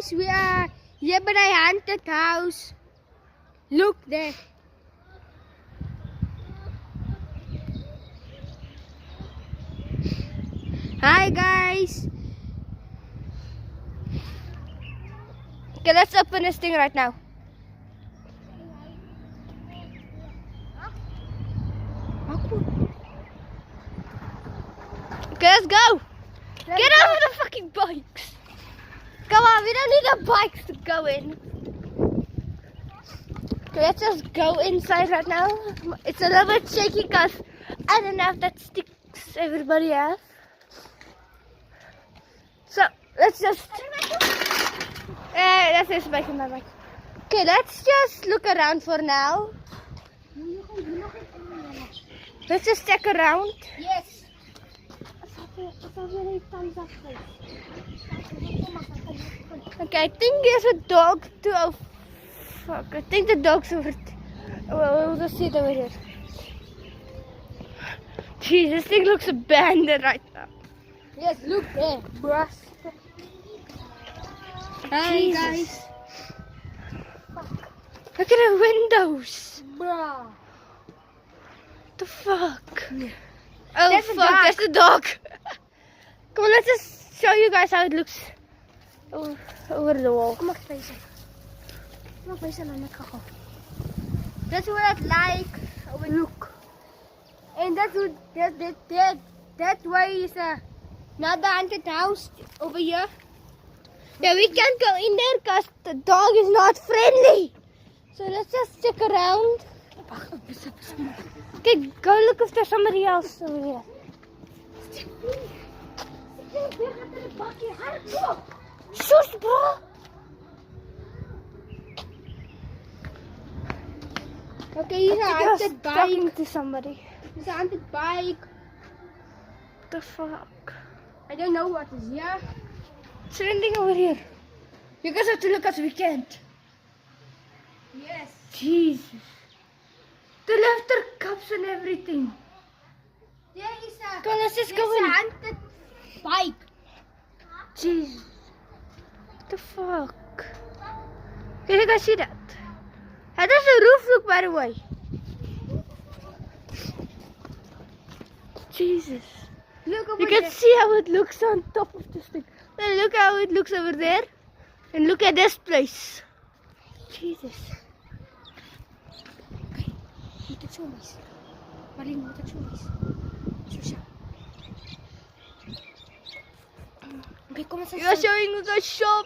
guys, we are here by a haunted house. Look there. Hi guys. Okay, let's open this thing right now. Okay, let's go. Get out of the fucking bikes. Come on, we don't need the bikes to go in. Okay, let's just go inside right now. It's a little bit shaky because I don't know if that sticks everybody has. So, let's just... that's just making my mic. Okay, let's just look around for now. Let's just check around. Yes. Okay, I think there's a dog too. Oh, fuck. I think the dog's over we'll just see it over here. Jeez, this thing looks abandoned right now. Yes, look there, bruh. Hi, Jesus. guys. Look at the windows. Bruh. What the fuck? Oh, There's a fuck, dog. there's a dog. Come on, let's just show you guys how it looks over the wall. Kom ek wys. Kom ek wys aan my kakko. That's what it's like. Look. And that's what that way is another haunted house over here. Yeah, we can't go in there because the dog is not friendly. So let's just check around. Okay, go look if there's somebody else over here. Shush, bro. Okay, he's a haunted bike. Talking to somebody. He's a haunted bike. What the fuck? I don't know what is here. It's trending over here. You guys have to look as we can't. Yes. Jesus. They left their cups and everything. There is a. Come on, let's just go there's in. a haunted bike. Jesus. What the fuck? Can you guys see that? How does the roof look, by the way? Jesus. Look over You can there. see how it looks on top of this thing. Then look how it looks over there. And look at this place. Jesus. Moet ek so wys. Marlene, moet ek so wys. So siya. Okay, kom ons You're showing the shop.